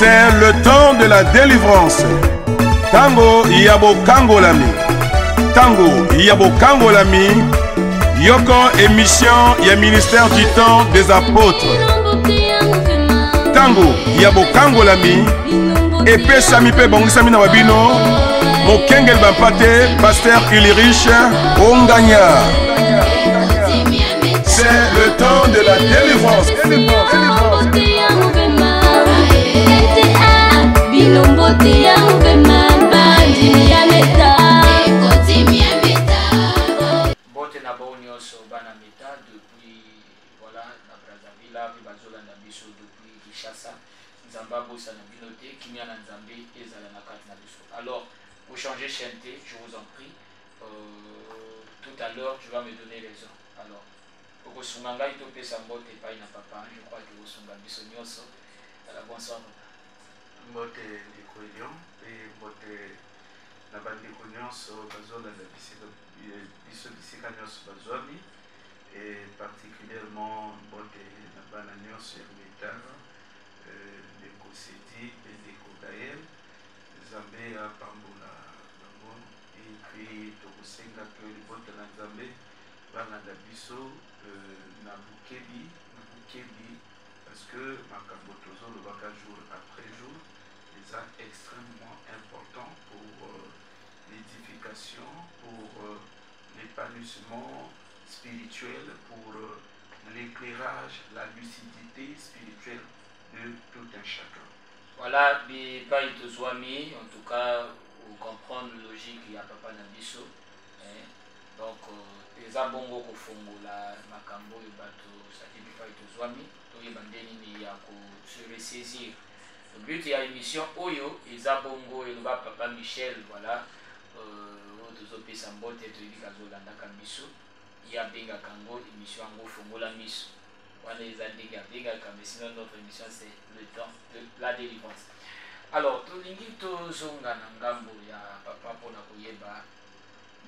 C'est le temps de la délivrance. Tango Yabo Kangolami. Tango Yabo Kangolami. Yoko émission et ministère du temps des apôtres. Tango Yabo Kangolami. Epé Sami Pe Bongisami Nawabino. Mokengel Bampate, Pasteur Ulrich Onganya. C'est le temps de la délivrance. Bote na bao nyonso bana meta depuis voilà na Brazzaville puis bazola na biso depuis Kinshasa nzamba bosa na binote kimia na nzambe ezala na kati na biso. Alors pour changer chanter, je vous en prie, tout à l'heure tu vas me donner raison. Alors pour sunga ngai to pesa mbote pa na papa, je crois que vous sunga biso nyonso. Alors bonsoir. Mbote ndikoyon et mbote na bandeko nyonso bazola na biso bisika nyonso bazwami et particulièrement mbote na bana nyonso ya mitano ndeko Sidi et ndeko Gaël Nzambe apambola bango et puis tokosenga ke libota na Nzambe bana na biso na bukebi parce que makambo tozolobaka jour après jour est extrêmement important pour l'édification, pour l'épanouissement spirituel, pour l'éclairage, la lucidité spirituelle de tout un chacun. Voilà, pas il te soit mis, en tout cas, pour comprendre la logique, il y a papa Nabiso. Donc, les abongos au fond, la makambo et bateau, ça dit pas il te soit mis, tout est bandé, il y a se ressaisir. Le but de l'émission Oyo, les abongos et le papa Michel, voilà, Tozope Sambote et Toyikazo Landa Kamiso, il y a Benga Kango, émission Ango Fongola Miso. Voilà, les Adega, mais sinon notre émission c'est le temps de la délivrance. Alors, Tolingi Tozonga Nangambo, il y a papa Pona Koyeba,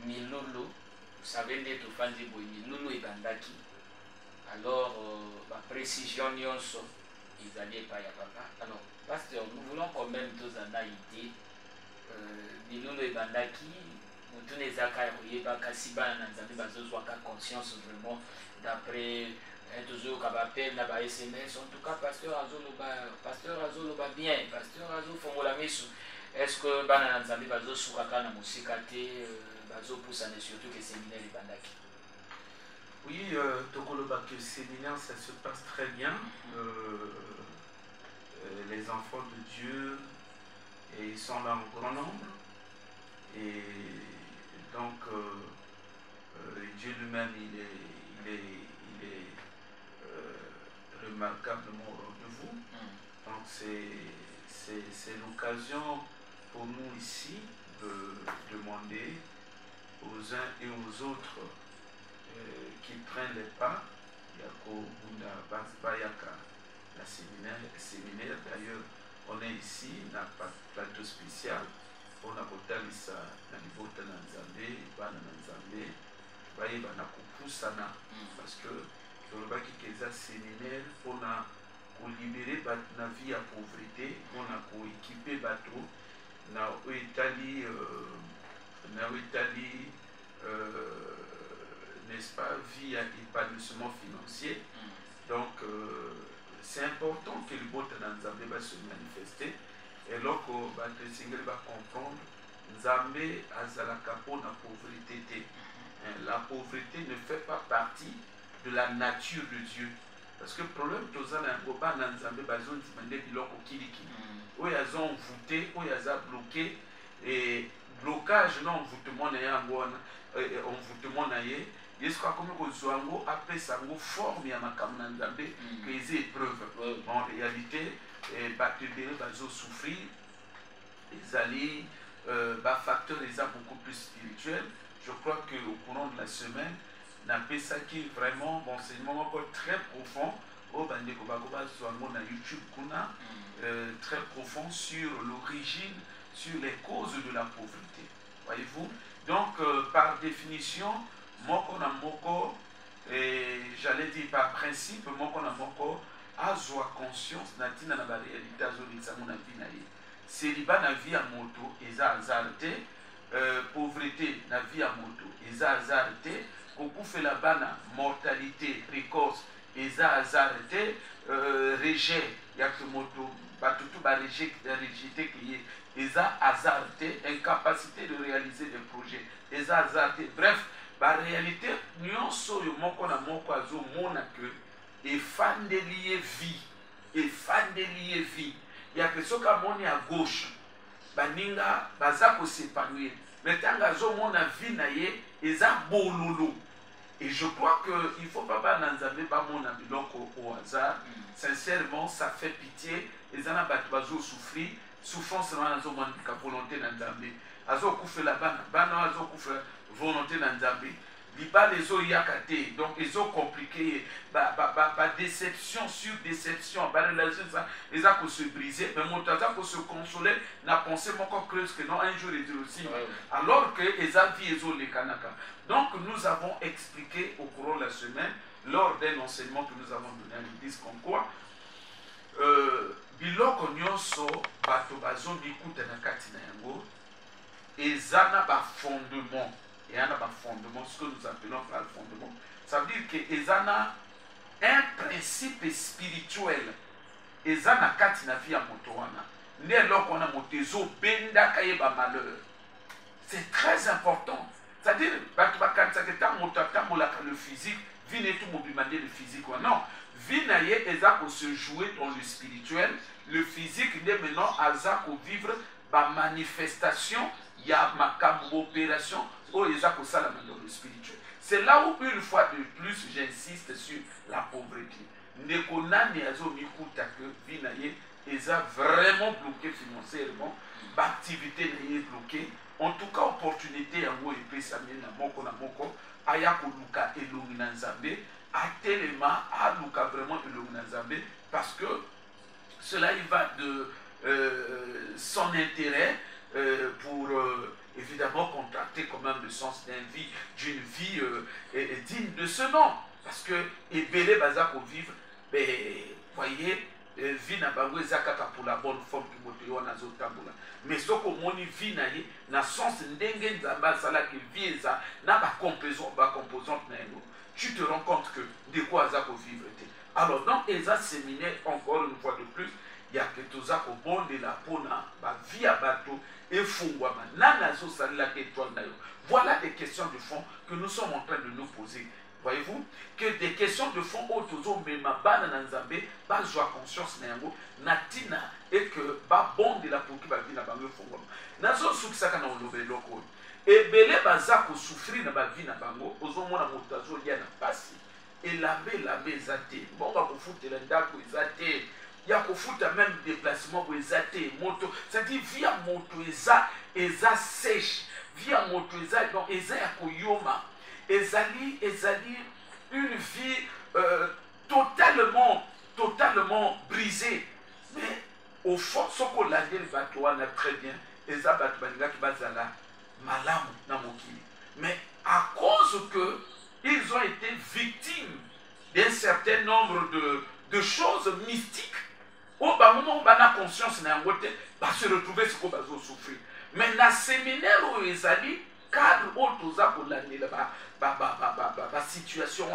Milolo, vous savez, les Tofanzi Boy, Milolo et Bandaki. Alors, ma précision nyonso, ils allaient pas, il y a papa. Alors, pasteur, nous voulons quand même tous en Haïti, Milolo et Bandaki, nous tous les accueils, Kasiba, Nanzami, Bazozwaka, conscience vraiment, d'après toujours Kabapel, Naba SMS, en tout cas, pasteur Azolo va bien, pasteur Azolo Fongola Mesu. Est-ce que Bananzami, Bazo Soukaka, Namosikate, Bazo Poussane, surtout que séminaire et Bandaki? Oui, Tokoloba, que séminaire, ça se passe très bien. Les enfants de Dieu ils sont là en grand nombre et donc Dieu lui-même il est remarquablement au rendez-vous. Donc c'est l'occasion pour nous ici de demander aux uns et aux autres qui prennent les pas. Yako Bunda Bayaka, la séminaire. D'ailleurs, on est ici, on n'a pas de plateau spécial. On a botalisa na libota na Nzambe, bana na Nzambe, baye bana kupusana parce que le baki keza séminaire on a libéré na vie à pauvreté, on a équipé bateau na Italie n'est-ce pas, vie à épanouissement financier. Donc c'est important que le bote na Nzambe va se manifester. Et lorsque le Seigneur va comprendre, Nzambe azalaka po na pauvreté. La pauvreté ne fait pas partie de la nature de Dieu. Parce que le problème, c'est que Nzambe bazon dimande biloko kiliki. Oyo azo envoûté, oyo aza bloqué et blocage non envoûtement na yangona, envoûtement na ye. Yesu comme kozwango après sango forme ya makambo na Nzambe que les épreuves. En réalité, batudere bazo souffrir, les alliés, facteur les a beaucoup plus spirituel. Je crois que au courant de la semaine, n'a pas ça qui est vraiment enseignement encore très profond. Au bandeko bagoba zwango na YouTube kuna très profond sur l'origine, sur les causes de la pauvreté. Voyez-vous? Donc par définition, moko na moko, et j'allais dire par principe, moko na moko, bazwa conscience na tina na ba réalité azolekisa mo na vie na ye. Célibat na vie ya moto eza hasard te, pauvreté na vie ya moto eza hasard te, kokufela bana mortalité précoce eza hasard te, rejet ya ke moto batutu ba rejeté ki eza hasard te, incapacité de réaliser des projets eza hasard te. Bref, ba réalité nyonso oyo moko na moko azomona ke efandeli ye vie ya ke soki amoni à gauche baninga baza kosepanouir, mais ntango azomona vie na ye eza bololo. Et je crois qu'il ne faut pas bana nzambe bamona biloko au hasard. Sincèrement, ça fait pitié. Les ana batu bazo souffrir, souffrance na nazo mandika volonté na nzambe. Azo kufela bana azo kufela volonté na nzambe. Liba les o yakate, donc ils ont compliqué, déception sur déception, relation ça, ils ont se briser, mais mon tata pour se consoler, n'a pensé mon corps creuse que non un jour il dit aussi, alors que ils ont vu ils ont les kanaka. Donc nous avons expliqué au cours de la semaine, lors d'un enseignement que nous avons donné, nous disent comme quoi, biloko nyonso bato bazo bikuta na kati na yango, ezana ba fondement. Et il y a un fondement, ce que nous appelons par le fondement. Ça veut dire qu'il y a un principe spirituel. Et il y a un vie à motowana. C'est très important. C'est-à-dire, le physique, vie n'est tout mobiliser le physique. Non. Vie n'a pas se jouer dans le spirituel. Le physique n'est maintenant à vivre ma manifestation, il y a ma opération. Dans le spirituel. C'est là où une fois de plus j'insiste sur la pauvreté. Nekonani azomikuta que vinaye eza vraiment bloqué financièrement, l'activité n'est bloquée. En tout cas, opportunité yango epesami na moko ayako luka elongi na nzambe, atelema aluka vraiment elongi na nzambe parce que cela il va de son intérêt pour évidemment contracter quand même le sens d'une vie digne de ce nom. Parce que Ebele Bazako vivre, voyez, vie n'a pas pour la bonne forme qui moto na zotambola. Mais ce que mon vie na sens ndenge nzamba sala que vie ça na ba composante na yo. Tu te rends compte que de quoi Azako vivre. Alors donc eza séminaire encore une fois de plus, il y a que tout ça au bon de la pona ba vie à bateau. Voilà des questions de fond que nous sommes en train de nous poser. Voyez-vous que des questions de fond autour de ma bana nanzambe, pas joie conscience nango, natina et que ba bon de la poki ba vie na bango fongo. Nazo sukisaka na olobe loko. Et belé bazako souffrir na ba vie na bango, ozomona motazo ya na pasi. Et la zate. Bon ba ko futela ndako izate. Il y a même déplacement pour les athées, moto. C'est-à-dire, via moto, eza sèche. Via moto, donc, eza yakoyoma. Ezali, une vie totalement brisée. Mais, au fond, ce qu'on l'a dit, le bateau, on a très bien. Eza batbanga qui bazala, malam, namokili. Mais, à cause que ils ont été victimes d'un certain nombre de choses mystiques, au moment où on a conscience n'a pas se retrouver ce qu'on va souffrir. Mais dans le séminaire où ils allaient, cadre autres pour l'année la situation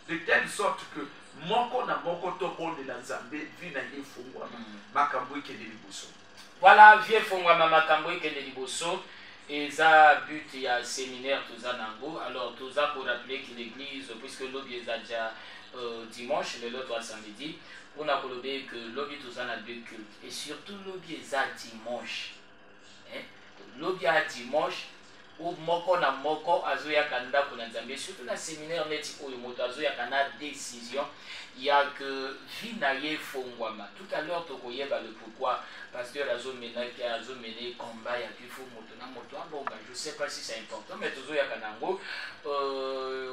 de telle sorte que moko na moko to bon de la Zambie vina yefungwa makambo ke de liboso. Voilà, vieux fungwa makambo ke de liboso. Et ça but il y a séminaire tout ça nango. Alors tout ça pour rappeler que l'église puisque l'objet est déjà dimanche mais l'autre samedi. On a colobé que l'objet tout ça a deux cultes et surtout l'objet est dimanche. L'objet à dimanche ou moko na moko azoya kanda pour Nzambe surtout dans séminaire neti oyo moto azoya kana décision il y a que vinaye fongwama tout à l'heure to koyeba le pourquoi pasteur mené combat ya kifo moto na moto abonga je sais pas si c'est important mais tozoya kanango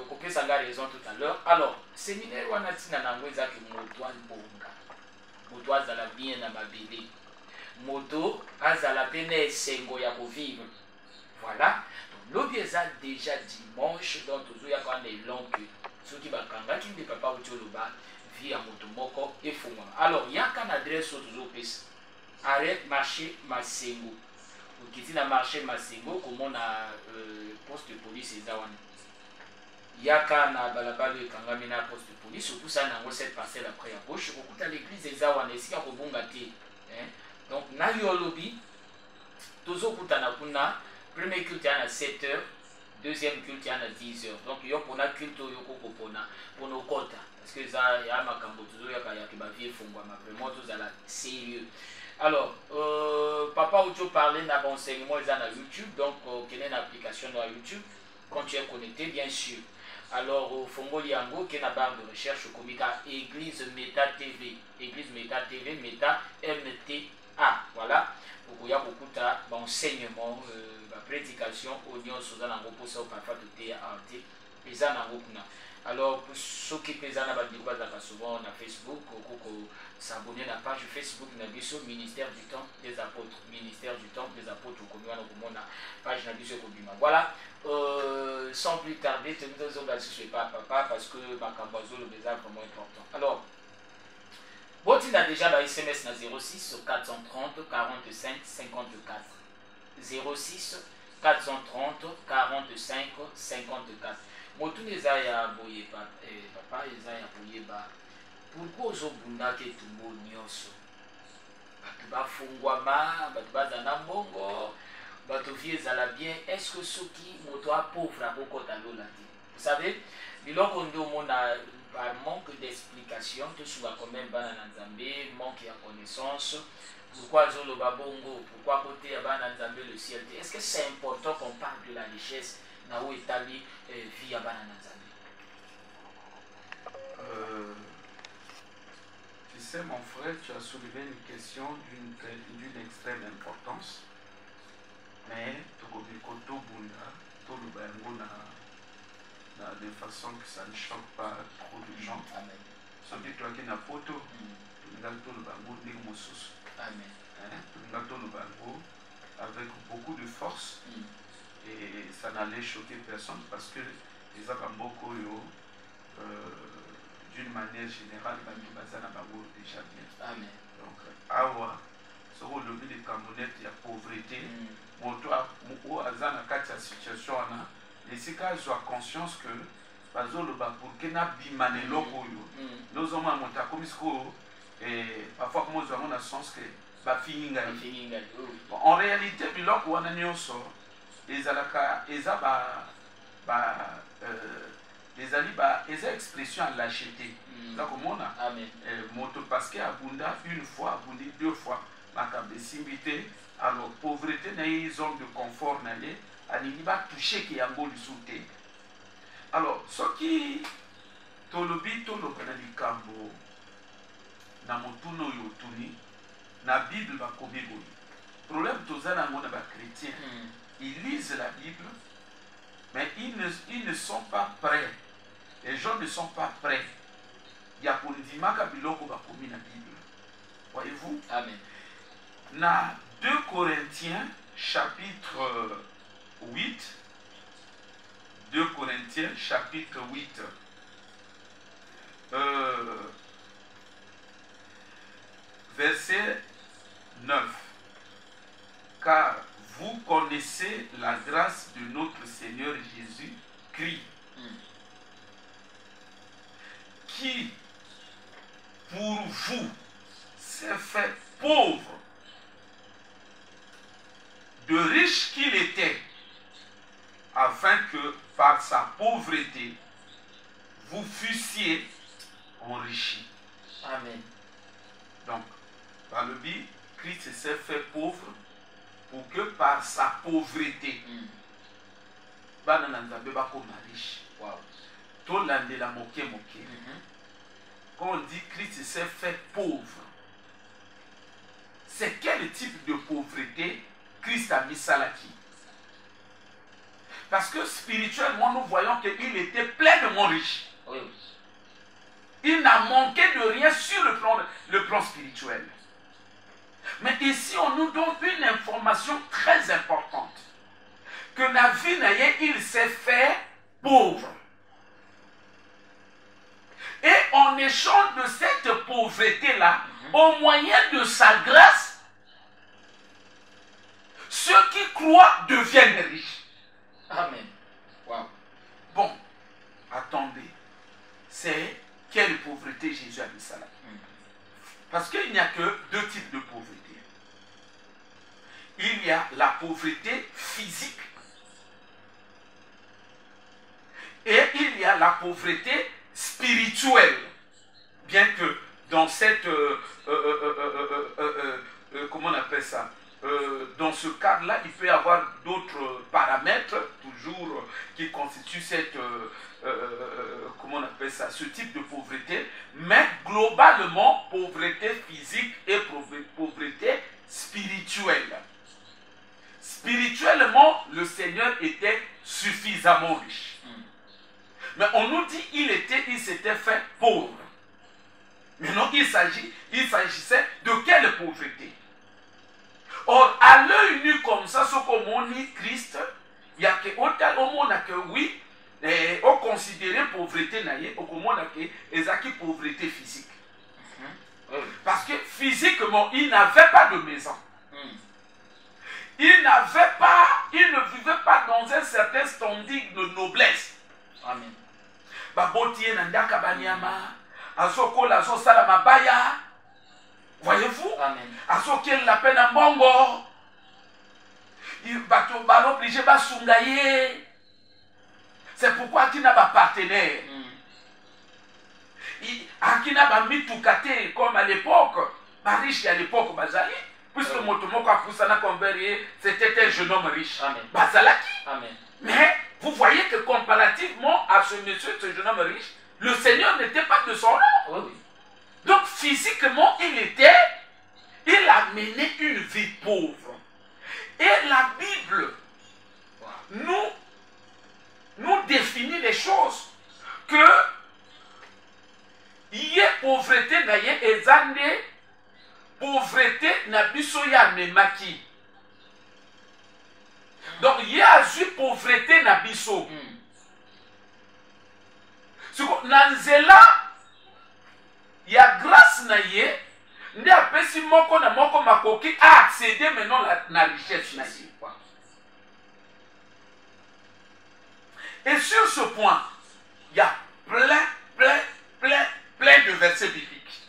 kopesa nga raison tout à l'heure alors séminaire wana tina nango ezaki moto abonga moto azala bien na mabele moto azala pene esengo ya kovivre. Voilà. Donc l'objet est déjà dimanche, donc toujours il y a quand même des longs que ceux qui bakanga qui ne papa ou tcholoba vie à motomoko et fumwa. Alors, il y a qu'un adresse au Tuzopes. Arrête marché Masengo. Qui dit la marché Masengo, comme on a poste de police et Zawan. Il y a qu'un balabala de Kangamina poste de police, surtout ça dans cette parcelle après à gauche. Au côté de l'église des Zawan, ici, il y a Kobongati. Donc, na yolobi, Tozo Kutana Kuna, premier culte à 7h, deuxième culte à 10h. Donc, il y a pour la culte pour nos quotas. Parce que ça, il y a ma cambo, il y a qui vraiment, tout ça là, sérieux. Alors, Papa Ocho parlait d'un enseignement à YouTube, donc, quelle est une application dans YouTube, quand tu es connecté, bien sûr. Alors, au Fongo Liango, qui est une barre de recherche au Komika, Église Meta TV, Église Meta TV, Meta MTA, voilà. Il y a beaucoup d'enseignements, de prédication, audience, sur un groupe, ça, parfois, de TART, et ça, un groupe. Alors, pour ceux qui sont souvent on a Facebook, s'abonner à la page Facebook, Nabiso, Ministère du Temps des Apôtres. Ministère du Temps des Apôtres, comme on a page Nabiso Kobima. Voilà, sans plus tarder, nous allons sur papa parce que ma cambazo le est vraiment important. Alors, Botin a déjà la SMS na 06 430 45 54. 06 430 45 54. Motu eza ya boye papa eza ya boye ba pourquoi ozobunda ke tumbo nyonso bato bafungwama bato bazana mbongo bato vie ezala bien est-ce que soki moto a pauvre akokota lola te vous savez biloko nde omona par manque d'explication tosuka quand même bana na nzambe manque ya connaissance pourquoi azoloba bongo pourquoi côté ya bana nzambe le ciel te est-ce que c'est important qu'on parle de la richesse na où établi vie à Banana Nzambe? Tu sais, mon frère, tu as soulevé une question d'une extrême importance. Mais tu de façon que ça ne choque pas trop de gens. Amen. Celui toi qui n'a pas photo, avec beaucoup de force. Et ça n'allait choquer personne parce que les Abamboko, d'une manière générale, déjà bien. Amen. Donc, awa, ce rôle de Camerounais, il y a pauvreté. Moto ou azana katia situation ana, les sika soient conscience que bazolo ba pour que na bimane loko yo. Nous avons monté comme isko et parfois comme nous avons la sens que ba fininga. En réalité, biloko wana nyonso ezalaka eza eza expression à lâcheté. Donc on a moto parce que abunda une fois, abundi deux fois, makabe simbité. Alors pauvreté na zone de confort na ye, alingi ba toucher ki yango lisuté. Alors ce qui tolobi toloba na likambo na motuno yo tuni na Bible ba komi boy. Problème tozana ngona ba chrétien. Ils lisent la Bible, mais ils ne sont pas prêts. Les gens ne sont pas prêts. Il y a pour ndimaka biloko ba komi na Bible. Voyez-vous? Amen. Na 2 Corinthiens chapitre 8. 2 Corinthiens chapitre 8. Verset 9. Car vous connaissez la grâce de notre Seigneur Jésus-Christ, qui, pour vous, s'est fait pauvre, de riche qu'il était, afin que par sa pauvreté, vous fussiez enrichis. Amen. Donc, par le but, Christ s'est fait pauvre pour que par sa pauvreté, banananzabe bakoma riche. Tolande la moke moke. Quand on dit Christ s'est fait pauvre, c'est quel type de pauvreté Christ a mis ça là qui? Parce que spirituellement, nous voyons qu'il était pleinement riche. Oui. Il n'a manqué de rien sur le plan spirituel. Mais ici, on nous donne une information très importante. Que la vie, il s'est fait pauvre. Et en échange de cette pauvreté-là, au moyen de sa grâce, ceux qui croient deviennent riches. Amen. Wow. Bon, attendez. C'est quelle pauvreté Jésus a mis ça là? Parce qu'il n'y a que deux types de pauvreté. Il y a la pauvreté physique et il y a la pauvreté spirituelle. Bien que dans cette... comment on appelle ça? Dans ce cadre-là, il peut y avoir d'autres paramètres, toujours, qui constituent cette... comment on appelle ça? Ce type de pauvreté. Mais globalement, pauvreté physique et pauvreté spirituelle. Spirituellement, le Seigneur était suffisamment riche. Mais on nous dit il s'était fait pauvre. Mais non, il s'agissait de quelle pauvreté? Or, à l'œil nu comme ça, ce qu'on dit Christ, il y a que au monde que oui, on considérait pauvreté naïe, au monde que ezaki pauvreté physique. Parce que physiquement, il n'avait pas de maison. Il ne vivait pas dans un certain standing de noblesse. Amen. Babotie nandaka banyama, azoko lazo sala mabaya. Voyez-vous? Amen. Azoki la peine à mbongo. Il va obligé de sungaye. C'est pourquoi il n'a pas partenaire. Il n'a pas mis tout caté comme à l'époque. Riche à l'époque, Bazali. Puisque Motomoko a poussé c'était un jeune homme riche. Amen. Bazalaki. Amen. Mais vous voyez que comparativement à ce monsieur, ce jeune homme riche, le Seigneur n'était pas de son rang. Oui, oui. Donc physiquement, il a mené une vie pauvre. Et la Bible nous définit les choses. Que il y a pauvreté, naye ezande, pauvreté na biso ya memaki. Donc il y a eu pauvreté na biso. Nanzela, il y a grâce naye, ndi apesi moko na moko makoki a accéder maintenant la richesse naye. Et sur ce point, il y a plein de versets bibliques.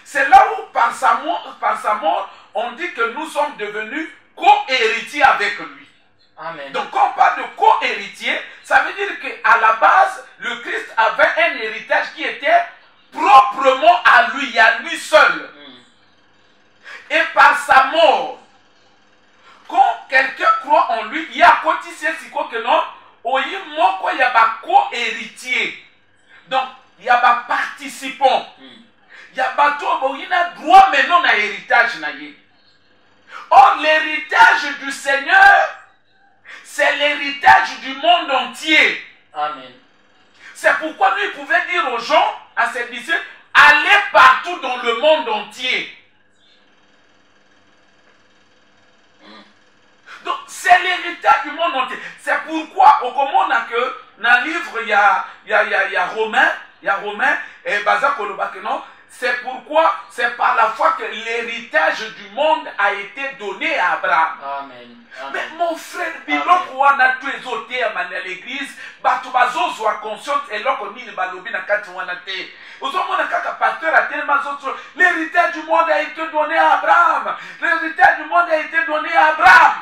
C'est là où, par sa mort, on dit que nous sommes devenus co-héritiers avec lui. Amen. Donc, quand on parle de co-héritier, ça veut dire qu'à la base, le Christ avait un héritage qui était proprement à lui seul. Et par sa mort, quand quelqu'un croit en lui, il y a cotisé si quoi que non, il y a un co-héritier. Donc, il y a un participant. Il y a un droit maintenant à l'héritage. Or, l'héritage du Seigneur, c'est l'héritage du monde entier. Amen. C'est pourquoi lui pouvait dire aux gens, à ses disciples, allez partout dans le monde entier. Donc, c'est l'héritage du monde entier. C'est pourquoi, au moment que dans le livre, il y a Romain, et Baza Kolobakeno, c'est pourquoi, c'est par la foi que l'héritage du monde a été donné à Abraham. Amen. Mais mon frère, biloko wana tu ezote à l'église, batu bazozo a conscience et loko nini balobi na kati wana te. Ozomona kaka pasteur a tellement zozo, l'héritage du monde a été donné à Abraham. L'héritage du monde a été donné à Abraham.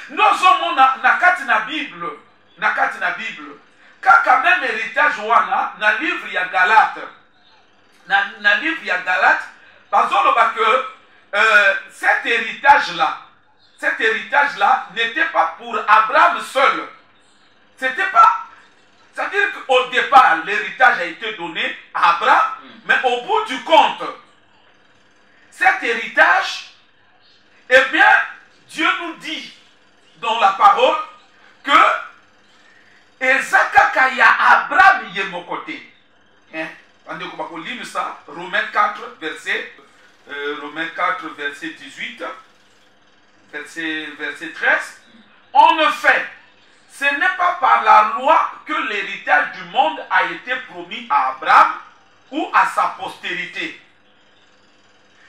Nous sommes na kati na Bible, kaka même héritage wana na livre ya Galate. Na livre ya Galate, bazoloba que cet héritage-là n'était pas pour Abraham seul. C'était pas. C'est-à-dire qu'au départ, l'héritage a été donné à Abraham, mais au bout du compte, cet héritage, eh bien, Dieu nous dit dans la parole que Ezakakaya Abraham y est mon côté. On lire ça, Romains 4, verset 18, verset 13. En effet, ce n'est pas par la loi que l'héritage du monde a été promis à Abraham ou à sa postérité.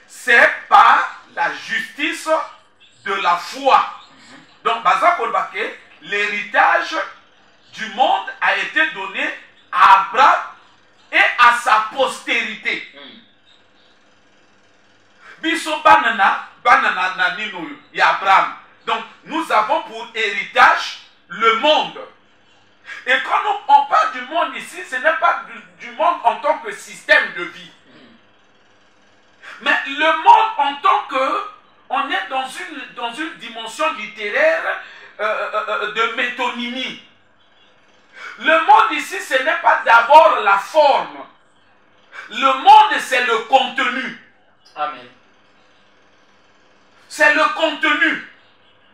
C'est par la justice de la foi. Donc, l'héritage du monde a été donné à Abraham et à sa postérité. Biso banana nanu et Abraham. Donc, nous avons pour héritage le monde. Et quand on parle du monde ici, ce n'est pas du monde en tant que système de vie. Mais le monde en tant que, on est dans une dimension littéraire de métonymie. Le monde ici, ce n'est pas d'abord la forme. Le monde, c'est le contenu. Amen. C'est le contenu.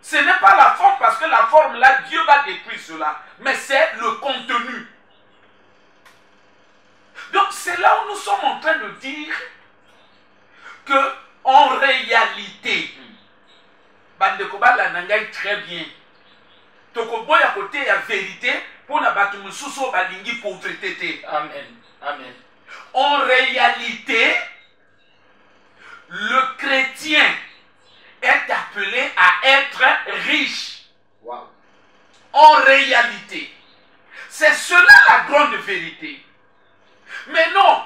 Ce n'est pas la forme, parce que la forme, là, Dieu va détruire cela. Mais c'est le contenu. Donc, c'est là où nous sommes en train de dire que, en réalité, Bandekoba la nangai très bien. Tokoboy à côté, il y a vérité, pour la batumususo balingi pauvreté. Amen. Amen. En réalité, le chrétien est appelé à être riche. Wow. En réalité. C'est cela la grande vérité. Mais non,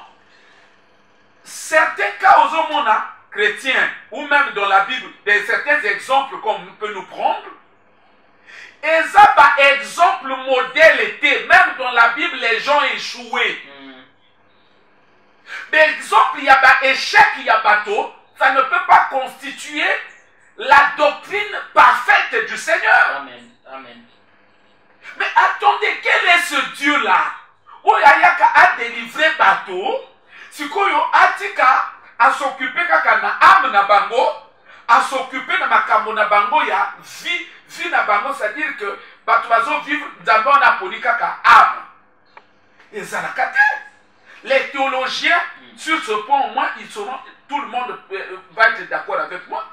certains cas aux hommes chrétiens, ou même dans la Bible, certains exemples qu'on peut nous prendre, et ça, par exemple, modèle était, même dans la Bible, les gens échoués. D'exemple, il y a un échec, il y a bateau, ça ne peut pas constituer la doctrine parfaite du Seigneur. Amen. Amen. Mais attendez, quel est ce Dieu-là? Oyayaka a délivré bateau, si koyo atika a s'occuper kakana âme na bango, a s'occuper na makambo na bango ya vie na bango, c'est-à-dire que bato bazo vivre d'abord na polikaka âme. Et ça la kate. Les théologiens, sur ce point au moins, ils seront, tout le monde va être d'accord avec moi.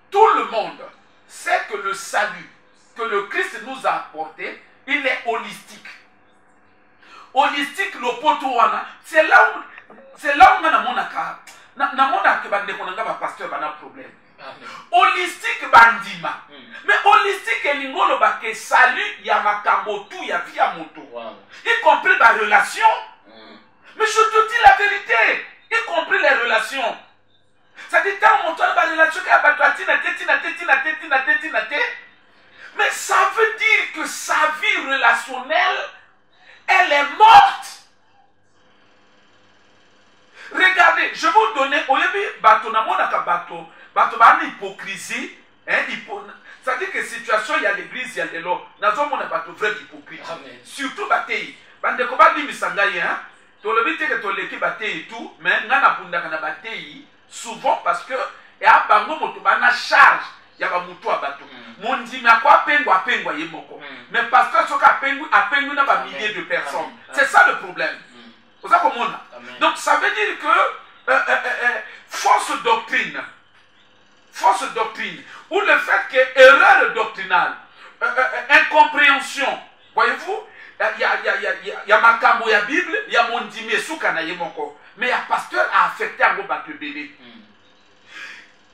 Tout le monde sait que le salut que le Christ nous a apporté, il est holistique. Holistique, le potoana, c'est là où on a mon pasteur a un problème. Holistique bandima. Mais holistique et lingolo ke salut yamakambo tout ya via moto. Y compris la relation. Mais je te dis la vérité, y compris les relations. Ça dit tant mon la relation mais ça veut dire que sa vie relationnelle, elle est morte. Regardez, je vais vous donner, au début, bateau na mona ka bateau ba hypocrisie, ça dit que situation il y a l'église, il y a l'élo. Nazo mona bateau vrai hypocrite. Surtout batei. Bande ko ba limisanga hein. To le bité que to leki batei tout, mais ngana bunda kana batei souvent parce que et a bango moto bana charge ya ba mutu a bateau. Mondimi akwa pengwa yemoko. Mais parce que soka pengu na ba milliers de personnes. C'est ça le problème. Vous savez comment on a? Donc ça veut dire que fausse doctrine, ou le fait que erreur doctrinale, incompréhension, voyez-vous, il y a makambo ya Bible, il y a mon dîme souka na yemoko, mais il y a pasteur a affecté un gros bateau bébé.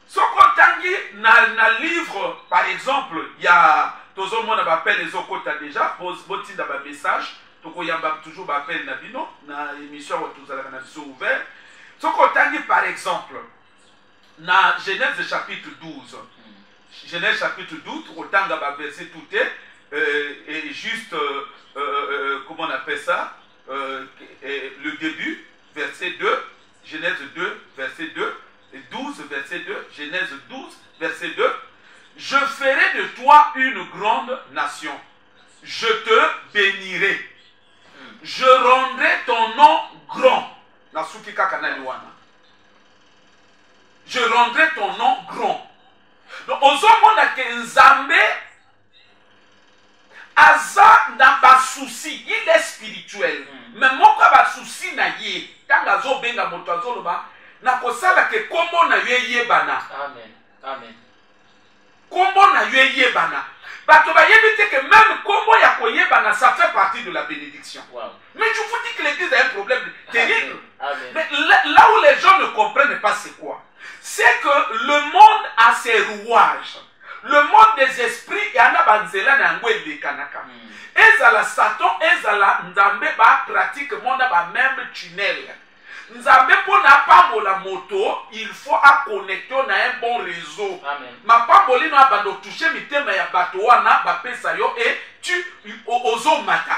Ce qu'on tangi na livre, par exemple, il y a tous les monde appelle les okota déjà, botin dans un message. Toujours m'appelle Nabino, na émission où tous les ouvert. Ce qu'on dit par exemple, dans Genèse chapitre 12, Genèse chapitre 12, autant de verset tout et juste, comment on appelle ça, le début, verset 2, Genèse 2, verset 2, et 12, verset 2, Genèse 12, verset 2, je ferai de toi une grande nation, je te bénirai. Je rendrai ton nom grand. Je rendrai ton nom grand. Donc, aux hommes que Nzambe Aza n'a pas souci. Il est spirituel. Mais mon pas souci na yé. Quand azo benga motoazo loba, na kosala ke kombo na yé bana. Amen. Amen. Kombo na yé bana. bato bayebite que même comment ya koyebana ça fait partie de la bénédiction. Wow. Mais je vous dis que l'église a un problème terrible. Amen. Mais là où les gens ne comprennent pas c'est quoi? C'est que le monde a ses rouages. Le monde des esprits et ana banzela na ngwele kanaka. Ezala Satan, ezala Nzambe ba pratique monde ba même tunnel. Nzambe pour na pambola moto, il faut à connecter na un bon réseau. Amen. Ma pamboli no abando toucher mitema ya bato wana ba pesa yo et tu ozo mata.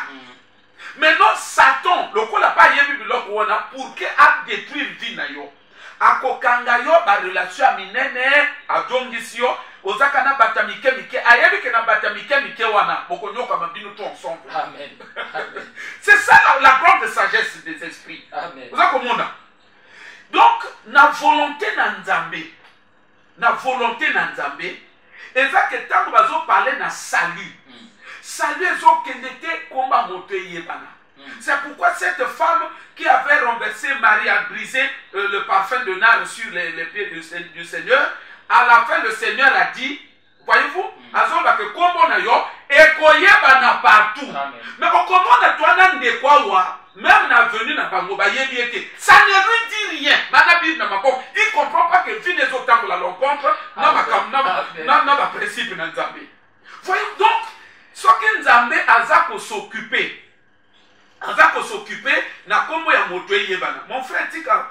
Maintenant Satan, le ko la pa yebi biloko wana pour que a détruire vie na yo. Akokanga yo ba relation a minene a dongisi yo ozaka na bata mike mike ayebi ke na bata mike mike wana bokonyoka mabino tout ensemble. Amen. C'est ça la grande sagesse des esprits. Amen. Vous avez compris? Donc na volonté na Nzambe, na volonté na Nzambe, eza que tant bazo parler na salut. Salut ezo kendete komba moto yebana. C'est pourquoi cette femme qui avait renversé Marie a brisé le parfum de nard sur les pieds du Seigneur. À la fin, le Seigneur a dit, voyez-vous, azoba que kombo na yo ekoyeba na partout. Amen. Mais comment na toi na ndekwa wa même na venu na bango ba yebiete. Ça ne lui dit rien. Mana Bible na mako, il comprend pas que vie des autres pour la rencontre na ma principe na Nzambe. Voyez donc, ce que Nzambe azako s'occuper. Azako s'occuper na kombo ya moto yebana. Mon frère tika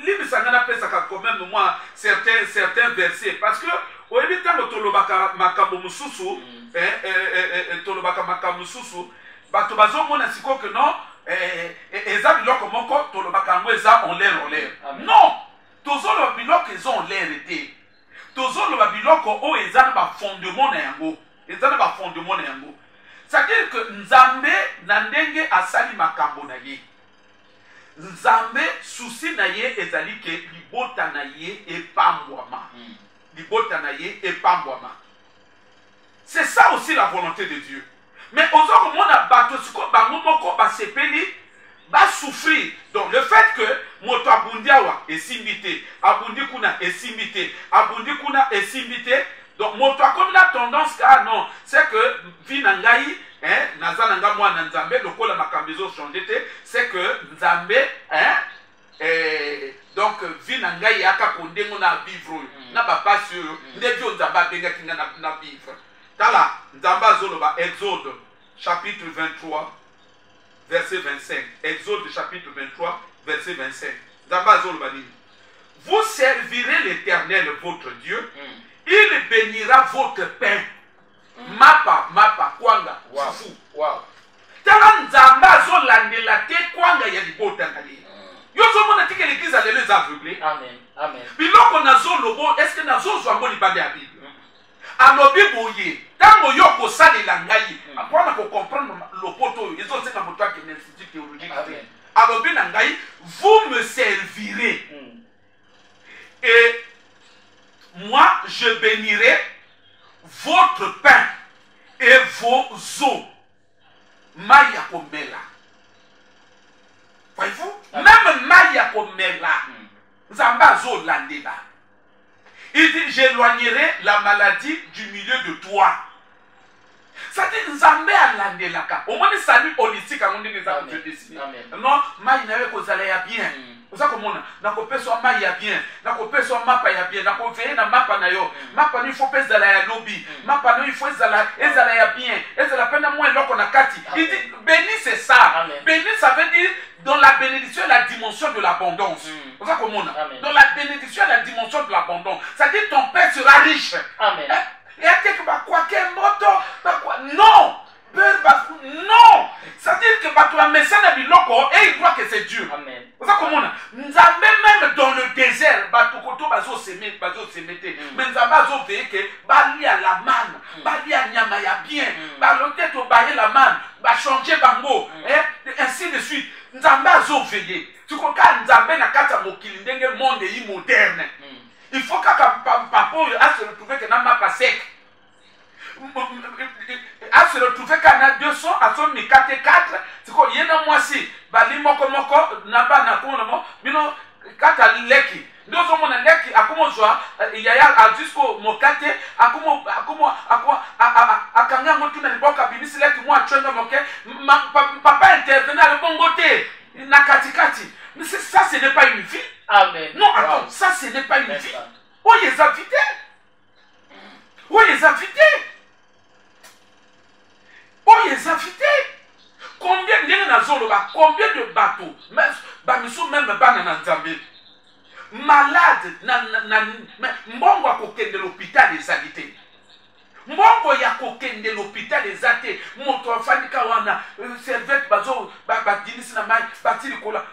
libre sangana pesa ka quand même moi certains versets parce que au ebitanga tolobaka makambo mususu tolobaka makambo mususu bato bazomona siko que non eza biloko moko tolobaka ngo eza en l'air non tozolo biloko eza en l'air te tozolo biloko o eza na fondement na yango c'est-à-dire que Nzambe na ndenge asali makambo na ye Nzambe souci na ye ezali ke libota na ye epambwama. Libota na ye epambwama. C'est ça aussi la volonté de Dieu. Mais aux mona bato siko bango moko ba sepeli ba souffrir. Donc le fait que moto abundiawa esimbité, abundi kuna esimbité, abundi kuna esimbité. Donc moto a comme la tendance car non, c'est que vinangai nazananga mwana Nzambe lokola makambizo changete, c'est que Nzambe donc vinangai aka kondengo na vivre na ba pasio ndevyo Nzamba benga kinga na vivre. Tala Nzamba zoloba Exode chapitre 23 verset 25. Exode chapitre 23 verset 25. Nzamba zoloba nini? Vous servirez l'Éternel votre Dieu. Il bénira votre pain. Mapa, kwanga, fufu. Wow. Tala Nzamba zolandela te kwanga ya libota ngali. Yozo mona tike l'église a les aveuglés. Amen. Amen. Biloko nazo lobo, est-ce que nazo zwango libande ya Bible? Alobi boye, tango yoko salela ngai. Apona ko comprendre lopoto, izo senga moto ya institut théologique. Alobi na ngai, vous me servirez. Et moi, je bénirai votre pain et vos eaux. Maya komela. Voyez-vous? Même Maya komela. Nzamba zo landela. Il dit, j'éloignerai la maladie du milieu de toi. Ça dit, Nzambe a landelaka. Au moins, salut holistique à mon Dieu Dieu décidé. Non, Maya n'avait qu'aux aléas bien. Vous savez comment on a coupé son maille ya bien, on a coupé son mapa ya bien, on a coupé na mapa na yo, mapa il faut pèse la ya lobby, mapa il faut ezala ya bien, ezala peine moins l'eau qu'on a kati. Il dit béni c'est ça. Béni ça veut dire dans la bénédiction la dimension de l'abondance. Vous savez comment on a? Dans la bénédiction la dimension de l'abondance. Ça dit ton père sera riche. Amen. Et à quelque part quoi qu'un moto, non. Non! C'est-à-dire que tu message na biloko et il croit que c'est Dieu. Amen. Vous savez comment on a? Nzambe même dans le désert, batukoto bazo semer, mais Nzambe bazo veiller que bali à la manne, bali à nyama ya bien, balote to bailler la manne, ba changer bango, et ainsi de suite. Nzambe bazo veiller. Tu comprends Nzambe na kata mokili ndenge monde yi moderne. Il faut que papa a se retrouver que na mapa sec. A se retrouver qu'à na 200 à son mi 4 c'est quoi yena mwasi bali moko naba na kono bino kata leki ndozo mona leki akomo zwa yaya a jusqu'au mokate akomo akanga ngotu na liboka binisile ki mwa chwenga moke papa intervenait à le bon côté na katikati. Mais ça ce n'est pas une vie. Amen. Non, attends, ça ce n'est pas une vie. Oh, les invités. Oh, les invités. Oh, les invités. Combien de bateaux, même malade, mbongo akokende l'hôpital des alité. Mbongo ya kokende l'hôpital des athées. Moto afandika wana servette bazo badinisi na mai batili kola.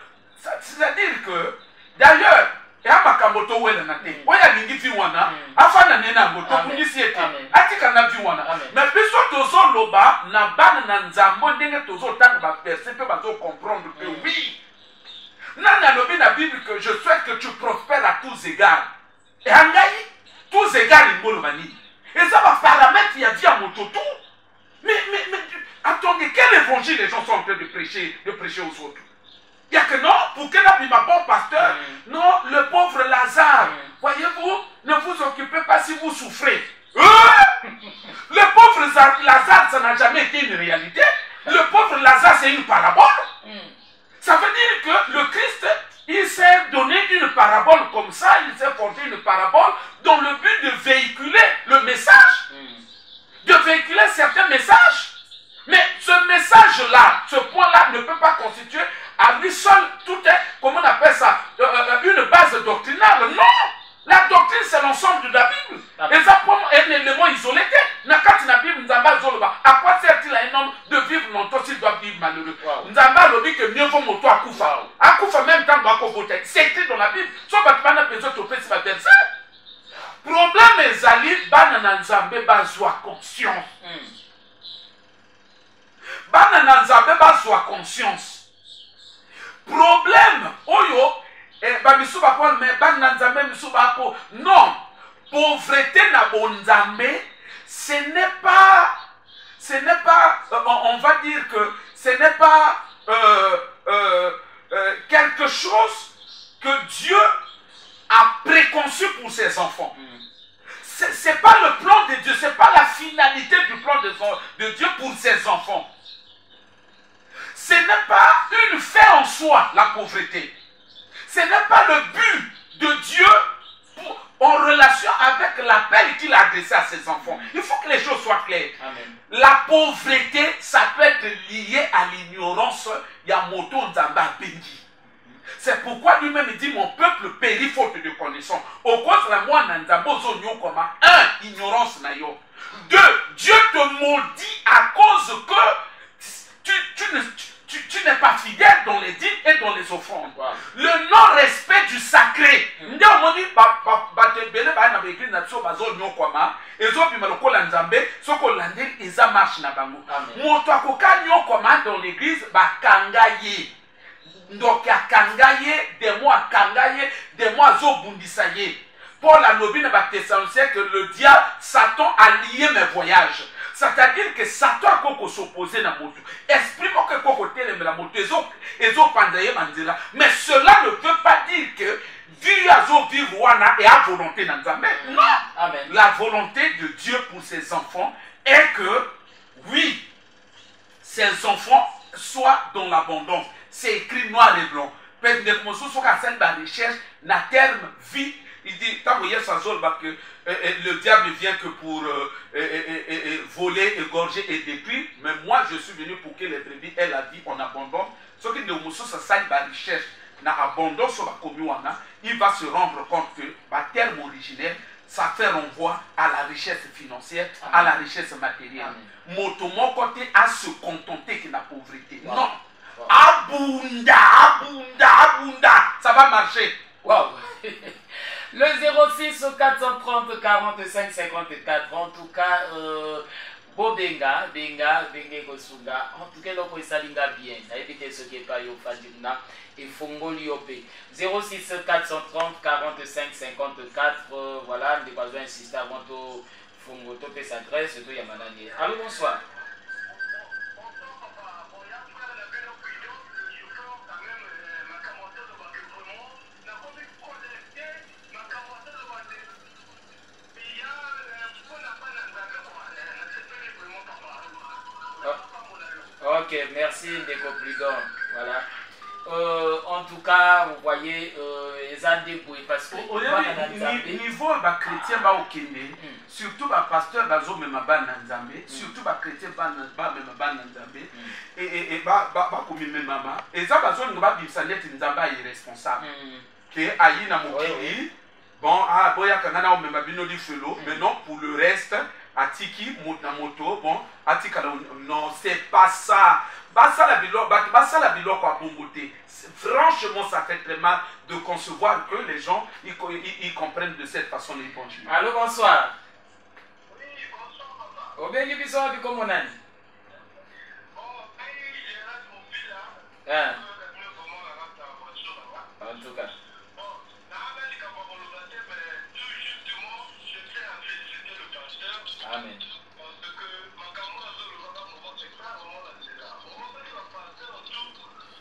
C'est-à-dire que d'ailleurs et amakamboto wela na te. Oya lingi fi wana afana nena ngoto kundisi ete. Atika na fi wana. Mais biso tozo loba na bana na nzambo ndenge tozo tanga ba percevoir bazo comprendre que oui. Nana lobi na Bible que je souhaite que tu prospères à tous égards. Et angai tous égards ingolo mani. Et ça va paramètre y a dit à mon toto. Mais attendez, quel évangile les gens sont en train de prêcher aux autres? Il n'y a que non, pour quel ma bon pasteur, non, le pauvre Lazare, voyez-vous, ne vous occupez pas si vous souffrez. Le pauvre Lazare, ça n'a jamais été une réalité. Le pauvre Lazare, c'est une parabole. Ça veut dire que le Christ, il s'est donné une parabole comme ça, il s'est porté une parabole dans le but de véhiculer le message, de véhiculer certains messages. Mais ce message-là, ce point-là ne peut pas constituer à lui seul, tout est, comment on appelle ça, une base doctrinale. Non! La doctrine, c'est l'ensemble de la Bible. Et ça, pour un élément isolé. Quand la Bible, à quoi sert-il à un homme de vivre longtemps s'il doit vivre malheureux? Nzamba lobby que mieux vaut moto à Koufa. À Koufa, même temps, doit voter. C'est écrit dans la Bible. Soit pas de besoin de faire ce verset. Problème est allé, banana nzambe bazwa conscience. Banana nzambe bazwa conscience. Problème, oyo, non, pauvreté na bonzambe, ce n'est pas, on va dire que ce n'est pas quelque chose que Dieu a préconçu pour ses enfants. C'est pas le plan de Dieu, c'est pas la finalité du plan de Dieu pour ses enfants. Ce n'est pas une fin en soi, la pauvreté. Ce n'est pas le but de Dieu en relation avec l'appel qu'il a adressé à ses enfants. Il faut que les choses soient claires. Amen. La pauvreté, ça peut être lié à l'ignorance. Yamoto Nzamba Bengi. C'est pourquoi lui-même il dit mon peuple périt faute de connaissance. Au contraire, moi, Nzambo Zonyo Koma, 1, ignorance nayo. 2, Dieu te maudit à cause que tu n'es pas fidèle dans les dîmes et dans les offrandes. Wow. Le non-respect du sacré. Dans l'église, donc des mois des mois Paul a nommé dans Thessaloniciens que le diable, Satan a lié mes voyages. C'est-à-dire que Satan a s'opposé à moto. Exprime que côté de la moto, mais cela ne veut pas dire que vivre et à volonté dans non. Amen. La volonté de Dieu pour ses enfants est que, oui, ses enfants soient dans l'abondance. C'est écrit noir et blanc. La terme vie. Il dit, que le diable ne vient que pour voler, égorger et détruire. Mais moi, je suis venu pour que les brebis aient la vie en abondance. Ce qui ne ça la richesse, l'abondance sur la commune, il va se rendre compte que le terme originel, ça fait renvoi à la richesse financière, à la richesse matérielle. Mon côté à se contenter de la pauvreté. Wow. Non. Wow. Abunda, ça va marcher. Wow. Le 06 430 45 54, en tout cas, Bobenga, Benga Kosunga, en tout cas, l'on salinga bien. Évitez ce qui est pas yo fadimna et Fongoli OP. 06 430 45 54, voilà, on va insister avant tout Fongo topé s'adresse, tout Yamanani. Allô, bonsoir. merci Ndeko Prudent. Voilà. En tout cas, vous voyez, les ans débrouillés parce que niveau ba chrétien ba okende, surtout ba pasteur bazo mema ba na Nzambe, surtout ba chrétien ba mema ba na Nzambe et ba komi mema et ça bazo nga ba bibisa net Nzambe est irresponsable. Que ayi na mokili bon boya kana na mema bino di felo, mais non pour le reste atiki na moto bon atika non c'est pas ça. Basala bilo kwa bomboté. Franchement, ça fait très mal de concevoir que les gens ils comprennent de cette façon l'évangile. Allô, bonsoir. Oui, bonsoir, papa. Au bien, qui sont comme on a dit. Bon, j'ai là mon fils là. En tout cas. Bon, mais tout justement, je tiens à féliciter le pasteur. Amen. Parce que ma camarade de l'Europe, c'est pas vraiment la céda. On va dire le pasteur tout,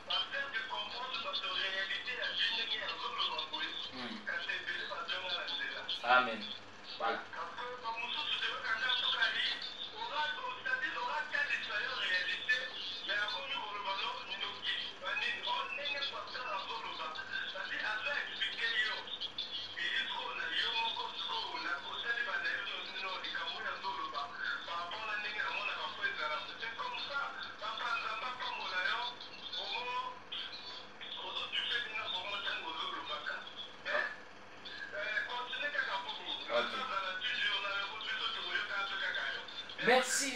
pasteur de comprendre notre réalité à Jésus qui est en zone de l'Europe. Quand c'est béni par Dieu, on a la céda. Amen. Voilà. Parce que, comme nous tous, c'est vrai qu'en tout cas, c'est-à-dire, on a qu'à détailler en réalité, mais à cause du gouvernement, nous nous dit, on n'est pas pasteur en zone de l'Europe. C'est-à-dire, à ça, expliquer,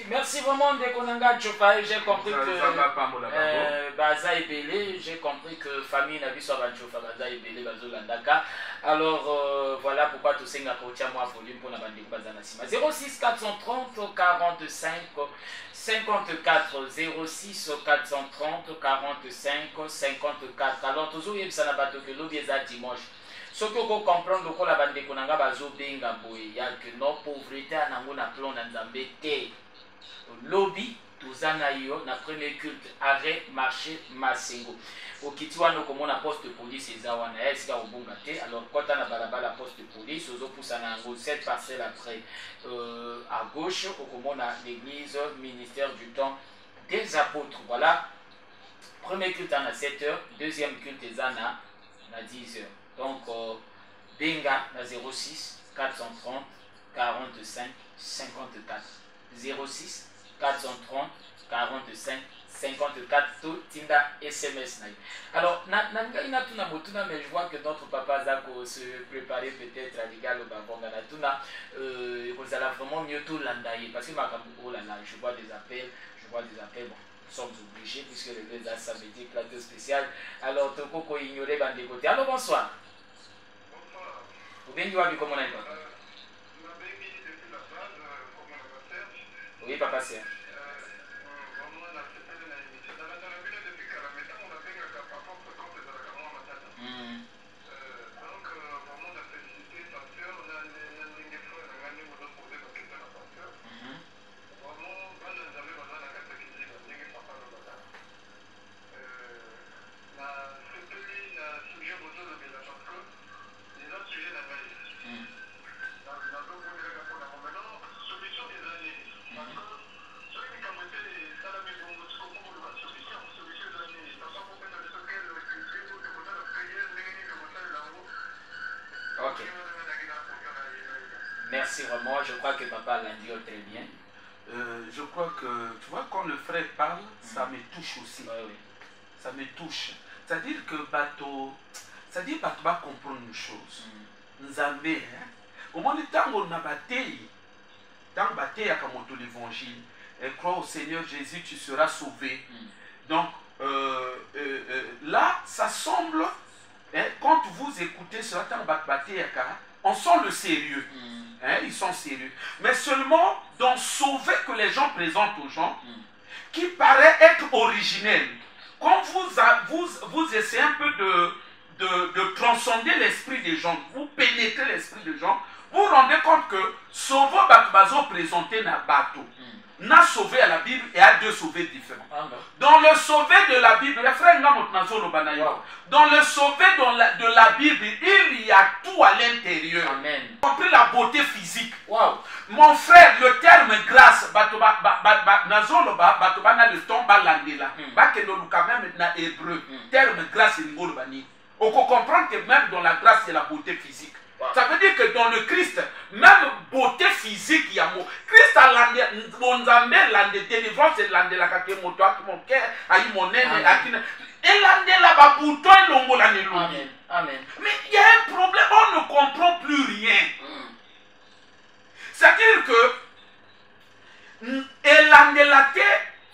Merci vraiment de Konanga Chopa. J'ai compris que Baza et Belé, j'ai compris que famille n'a vu sur Chopa, Baza et Belé, Bazo Landaka. Alors voilà pourquoi tout ça n'a pas moi volume pour la bande de Bazana Sima. 06 430 45 54 06 430 45 54. Alors toujours il y a ça n'a que l'eau des dimanche. Ce que vous comprenez, le la bande de Konanga Bazo Benga Boy, il y a que nos pauvreté à Nangona Plon Nzambe Te. Lobby, tuzana yo na premier culte arrêt marché Masengo. Au Kitiwano comme on a poste de police et zawana est au Bongate. Alors quand on a balabala poste de police, aux opposants 7 parcelles après à gauche, au comme on a l'église ministère du temps des apôtres. Voilà. Premier culte à 7h, deuxième culte est à 10h. Donc Benga na 06 430 45 54 06 430 45 54 tout tinda SMS. Alors, mais je vois que notre papa Zako se préparer peut-être à l'égal au Babonga. Vous allez vraiment mieux tout l'andaï parce que je vois des appels, bon, nous sommes obligés puisque le VESA ça veut dire plateau spécial. Alors, Toko ignorer bande de côté. Alors, bonsoir. Bonsoir. Vous venez voir comment on a oui, papa, c'est. Merci vraiment, je crois que papa l'a dit très bien. Je crois que, tu vois, quand le frère parle, ça me touche aussi. Oui. Ça me touche. C'est-à-dire que Bato, c'est-à-dire Bato va comprendre une chose. Nzambe, au moment du temps où on a battu, dans bataille à l'évangile, et crois au Seigneur Jésus, tu seras sauvé. Donc, là, ça semble, quand vous écoutez cela, dans bataille on sent le sérieux. Ils sont sérieux. Mais seulement dans sauver que les gens présentent aux gens, qui paraît être originel. Quand vous essayez un peu de transcender l'esprit des gens, vous pénétrez l'esprit des gens, vous vous rendez compte que sauver Bato présenté na bateau. N'a sauvé à la Bible et à deux sauvés différents. Dans le sauvé de la Bible, les frères, dans le sauvé de la Bible, il y a tout à l'intérieur. Amen. Compris la beauté physique. Wow. Mon frère, le terme grâce, le la ke moto aki mon cœur ayi monene akina elandela ba bouton longola ne longi. Amen. Amen. Mais il y a un problème, on ne comprend plus rien. C'est-à-dire que elandela te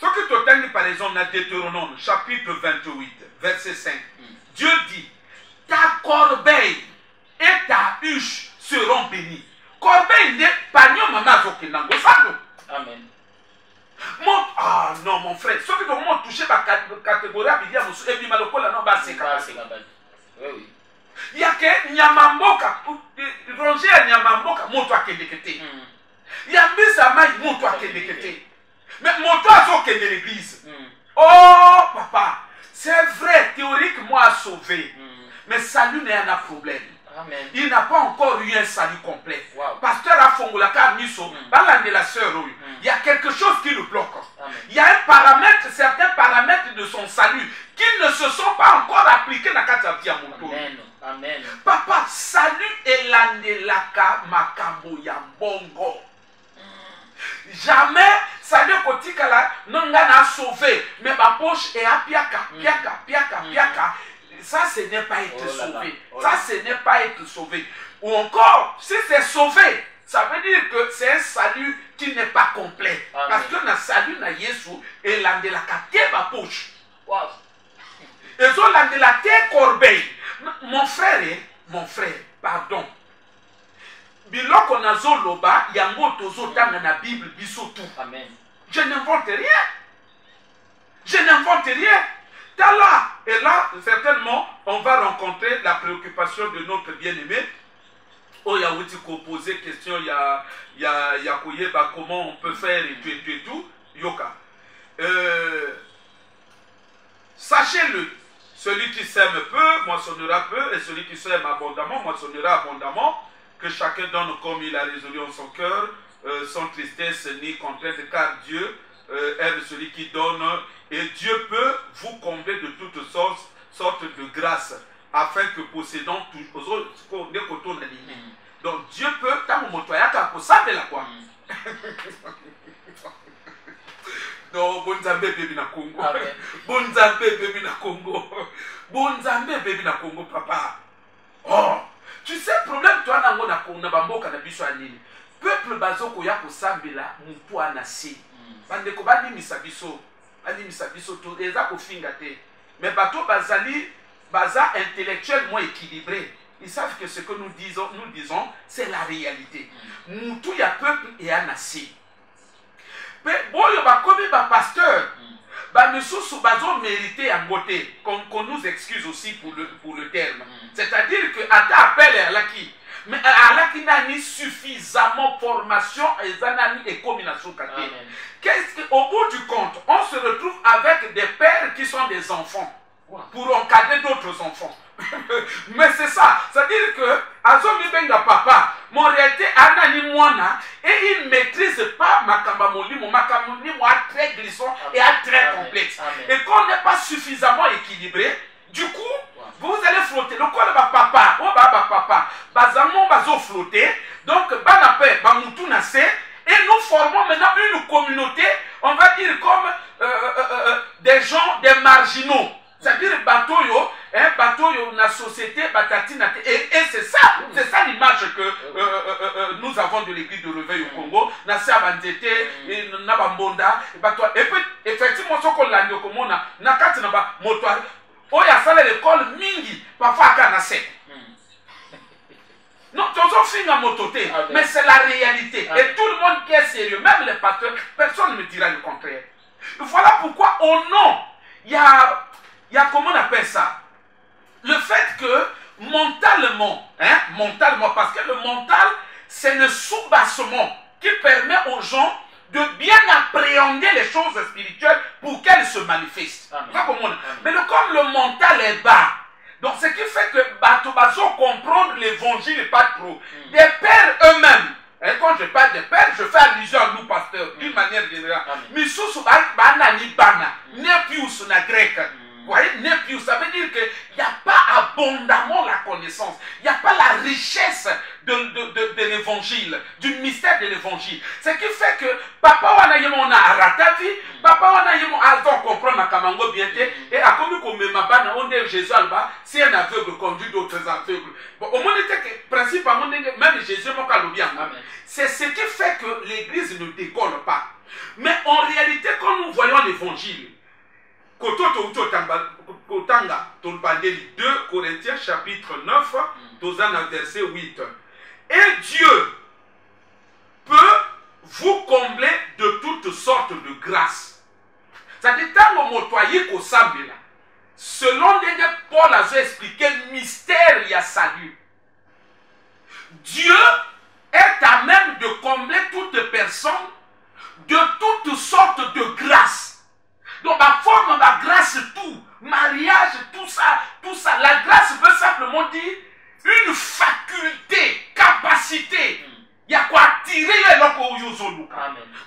ce que tu as par exemple dans Deutéronome chapitre 28 verset 5. Dieu dit ta corbeille et ta huche seront bénies. Corbeille n'est pas maman zokinango sando. Amen. Ah non mon frère, ce que tu as touché la catégorie il y a monsieur et maloko la non ba c'est oui. Il y a que nyamamboka ronger à nyamamboka moto akendekete. Il y a misama moto akendekete. Mais moto azo kende l'église. Oh papa, c'est vrai théoriquement à sauver. Mais salut n'est un problème. Amen. Il n'a pas encore eu un salut complet. Wow. Pasteur Afongolaka Miso, de la sœur, il y a quelque chose qui le bloque. Amen. Il y a un paramètre, certains paramètres de son salut qui ne se sont pas encore appliqués dans la Kataviamoto. Amen. Amen. Papa, salut elandelaka makambo ya bongo. Jamais salut kotikala nonga na sauvé, mais ma poche est à piaka, piaka. Ça, ce n'est pas être sauvé. Ça, ce n'est pas être sauvé. Ou encore, si c'est sauvé, ça veut dire que c'est un salut qui n'est pas complet. Amen. Parce que le salut na Yesu et l'andelaka te ma poche. Wow. Et so l'andelaka te corbeille. Mon frère, pardon. Biloko nazo loba, yango tozo tanga na Bible biso tout. Amen. Je n'invente rien. Je n'invente rien. Là, et là, certainement, on va rencontrer la préoccupation de notre bien-aimé. Oh, il y a aussi qu'on posait question, il y a comment on peut faire et tout. Yoka. Sachez-le, celui qui sème peu, moissonnera peu, et celui qui sème abondamment, moissonnera abondamment. Que chacun donne comme il a résolu en son cœur, sans tristesse ni contrainte, car Dieu aime celui qui donne. Et Dieu peut vous combler de toutes sortes de grâces, afin que possédant toujours donc Dieu peut, tant mon toyaka pour ça de la quoi. Non, bonzambe baby na Congo. Bonzambe baby na Congo. Bonzambe baby na Congo papa. Oh, tu sais problème toi nango na Congo na bamboka na biso anini. Peuple bazoko ya ko sambela mutu anasi. Bande ko bani misabiso. Ali misabiso tout eza ko finga te. Mais bato bazali baza intellectuellement équilibré. Ils savent que ce que nous disons, c'est la réalité. Mutu ya peuple et anasi. Mais bon yo ba komi ba pasteur. Ba misusu bazo mérité en beauté. Qu'on nous excuse aussi pour le terme. C'est-à-dire que ata appel à la qui mais Allah qui n'a ni suffisamment formation et zanani et combination. Qu'est-ce qu'au bout du compte, on se retrouve avec des pères qui sont des enfants pour encadrer d'autres enfants. Mais c'est ça, c'est-à-dire que Azomi Benga papa, mon réalité anani mwana et il ne maîtrise pas Makamamolimo a très glissant et a très complexe. Et qu'on n'est pas suffisamment équilibré, du coup, vous allez flotter. Le corps de papa, oh papa, bazamon bazo flotter. Donc, banapé, bamutu nase. Et nous formons maintenant une communauté, on va dire comme des gens, des marginaux. C'est-à-dire batoyo, la société, batatina. Et c'est ça l'image que nous avons de l'église de Réveil au Congo. Nasa bandete, nabambonda, et puis effectivement, ce qu'on l'a dit au Congo, nakati naba motoir. Oh, il y a fait l'école mingi, parfois à Kanase. Non, tu as fait une mototé, mais c'est la réalité. Et tout le monde qui est sérieux, même les pasteurs, personne ne me dira le contraire. Voilà pourquoi, au nom, il y a comment on appelle ça? Le fait que mentalement, parce que le mental, c'est le soubassement qui permet aux gens de bien appréhender les choses spirituelles pour qu'elles se manifestent. Mais comme le mental est bas, donc ce qui fait que Batobazo comprendre l'évangile pas trop. Des pères eux-mêmes, et quand je parle des pères, je fais allusion à nous pasteurs, d'une manière générale. Mais sous banani bana, ne pius na grec. Vous voyez, né pieux, ça veut dire qu'il n'y a pas abondamment la connaissance. Il n'y a pas la richesse de l'évangile, du mystère de l'évangile. Ce qui fait que papa on a ratavi, papa on a comprendre ma kamango bien et à comme on dit Jésus alba, si un aveugle conduit d'autres aveugles. Bon, au moins que principalement même Jésus m'a bien. C'est ce qui fait que l'église ne décolle pas. Mais en réalité, quand nous voyons l'évangile, 2 Corinthiens chapitre 9, verset 8. Et Dieu peut vous combler de toutes sortes de grâces. C'est-à-dire, tant que vous selon ce que Paul a expliqué, le mystère, il y a salut. Dieu est à même de combler toute personne de toutes sortes de grâces. Donc, la forme, la grâce, tout, mariage, tout ça. La grâce veut simplement dire une faculté, capacité. Il y a quoi attirer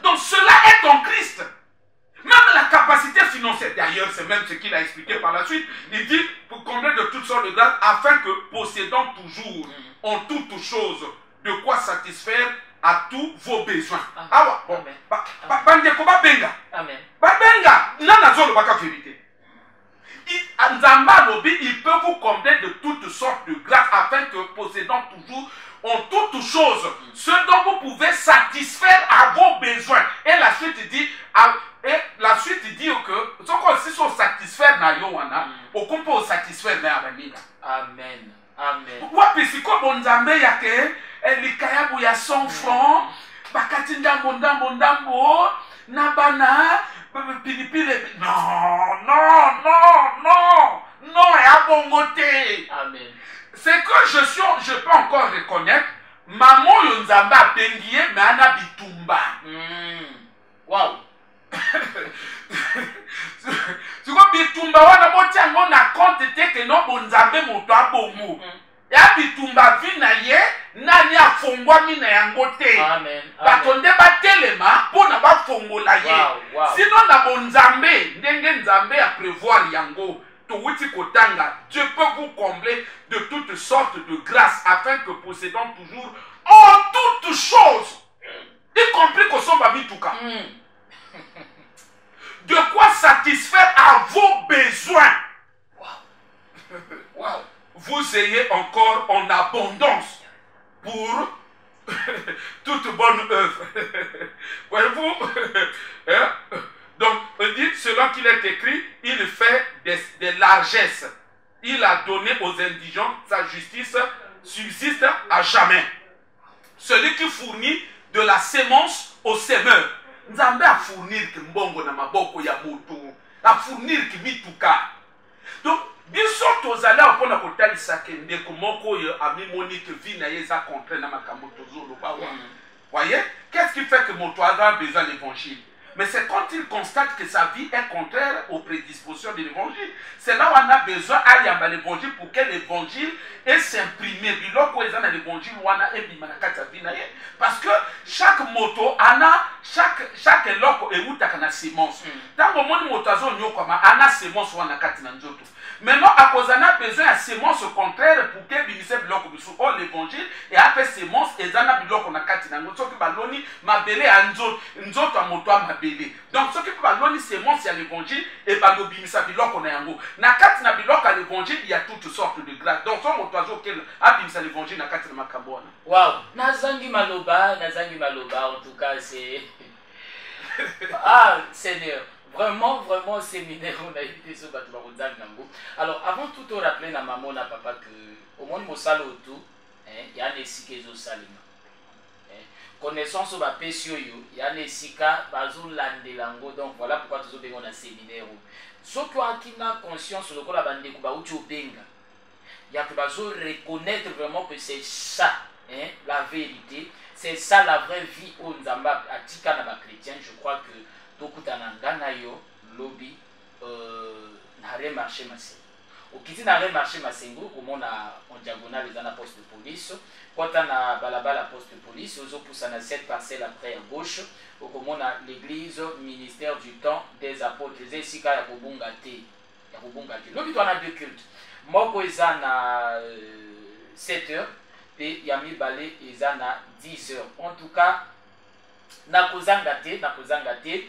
donc, cela est en Christ. Même la capacité financière, d'ailleurs, c'est même ce qu'il a expliqué par la suite. Il dit, pour combler de toutes sortes de grâces, afin que, possédant toujours, en toutes choses, de quoi satisfaire à tous vos besoins. Ah ouais, bon. Amen. Il peut vous combler de toutes sortes de grâces afin que, possédant toujours en toutes choses, ce dont vous pouvez satisfaire à vos besoins. Et la suite dit, que ce qu'on si sont satisfaire na yowana, au peut satisfaire na Amen. Amen. Wapi si ko bonzambe yake, elikayabu ya 100 francs, bakati ndambo nabana pilipile. Non, et à bongoté. Amen. C'est que je peux encore reconnaître, maman yonzamba bengiye mais ana bitumba. Wow. Tu vois bitumba wana boti yango na compte te que non bonzambe moto abongo. Ya bitumba vina ye nani afongwa mina yango te. Amen. Batonde batelema pona bafongola ye. Sinon na bonzambe ndenge nzambe a prévoir yango. Dieu peut vous combler de toutes sortes de grâces afin que possédant toujours en toutes choses, y compris que son bami tout cas, de quoi satisfaire à vos besoins. Wow. Vous ayez encore en abondance pour toute bonne œuvre. Voyez-vous? Donc, on dit, selon qu'il est écrit, il fait des largesses. Il a donné aux indigents, sa justice subsiste à jamais. Celui qui fournit de la sémence aux semeurs. Nzambe a fournir ki mbongo na maboko ya moto. A fournir ki mituka. Donc, biso tozala opona kotalisa kende komoko yo amimoni que vie na yeza contre na makambo tozolo ba wa. Voyez? Qu'est-ce qui fait que moto a besoin de l'évangile? Mais c'est quand il constate que sa vie est contraire aux prédispositions de l'évangile. C'est là où on a besoin d'aller à l'évangile pour que l'évangile ait s'imprimé. Parce que chaque moto, chaque loco est où tu as sémence. Dans le monde moto, on a sémence ou on a katinanjoto. Maintenant, à cause on a besoin de sémence contraire pour que l'évangile et après sémence et zana biloko na katinanjoto. Ce qui baloni mabele anzoto a moto a mabele. Donc ce qui baloni sémence à l'évangile et balobimisa biloko na yango. Na katina biloko à l'évangile il y a toutes sortes de grâces. Donc son moto auquel abimisa l'évangile na katina makabona. Wow. Nazangi maloba, en tout cas c'est ah Seigneur. Vraiment, séminaire, on a été sur Batoubaroudal Nambo. Alors, avant tout, on rappelle à maman et à papa que, au monde, mon salon autour, il y a des sikézo salima. Connaissance au bapesio, il y a des sika, bazou landelango, donc voilà pourquoi tous les gens ont un séminaire. Ce qui a conscience sur le coup, la bande de Kuba, où tu benga, il y a que bazou reconnaître vraiment que c'est ça, la vérité, c'est ça la vraie vie au Nzamba, à Tika Naba chrétien, je crois que. Tokutana yo lobby n'arrêt marché masengo. Au kiti n'arrêt marché masengo, comme on a en diagonale dans la poste de police. Quand on a balabala poste de police, aux opus à 7 parcelles après à gauche, comme on a l'église ministère du temps des apôtres. C'est ici qu'il y a Bobungate. ya kobonga te lobi twana deux cultes moko eza na 7h pe ya mibale eza na 10h en tout cas nakozanga te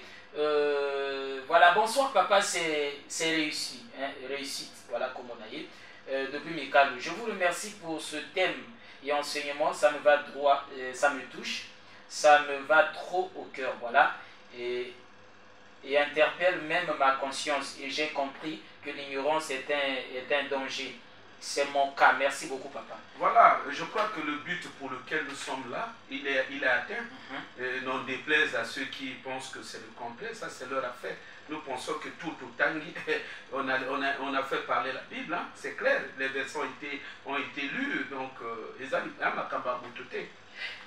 voilà bonsoir papa c'est réussi hein, réussite voilà comme on a dit depuis Mikalo. Je vous remercie pour ce thème et enseignement, ça me va droit, ça me touche, ça me va trop au cœur, voilà, et interpelle même ma conscience. Et j'ai compris que l'ignorance est un danger. C'est mon cas. Merci beaucoup, papa. Voilà, je crois que le but pour lequel nous sommes là, il est atteint. Non déplaise à ceux qui pensent que c'est le contraire, ça c'est leur affaire. Nous pensons que tout autant, on a fait parler la Bible, hein, c'est clair, les versets ont été lus, donc les amis,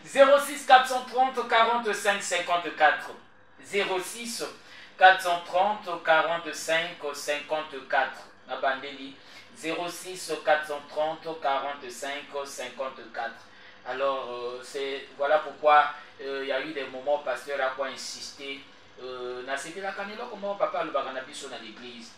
06 430 45 54 06 430 45 54 Nabandeli 06 430 45 54. Alors voilà pourquoi il y a eu des moments pasteur a quoi insister na c'était la canelo comment papa le bagana biso na l'église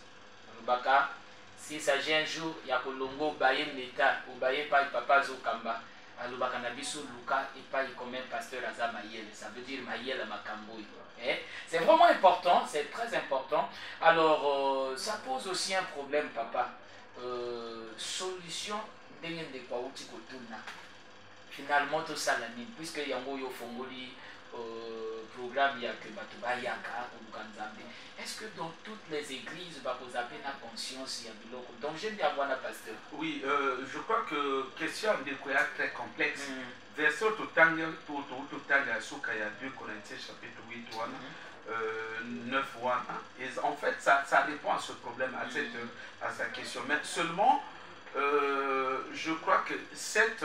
le baka s'il s'agit un jour ya kolongo baye l'état ou baye pa papa zokamba le bagana biso luka et pas comme un pasteur aza mayele ça veut dire mayele makambo c'est vraiment important, c'est très important. Alors ça pose aussi un problème papa solution ndenge ndeko auti kotuna finalement tout ça la nini puisque yango yo fongoli programme ya que bato bayaka koluka nzambe. Est-ce que dans toutes les églises bakozape na conscience ya biloko donc je dis à moi pasteur? Oui, je crois que question ndeko ya très complexe. Verset totanga suka ya 2 Corinthiens chapitre 8 wana 9 wana et en fait ça répond à ce problème à sa question mais seulement je crois que cet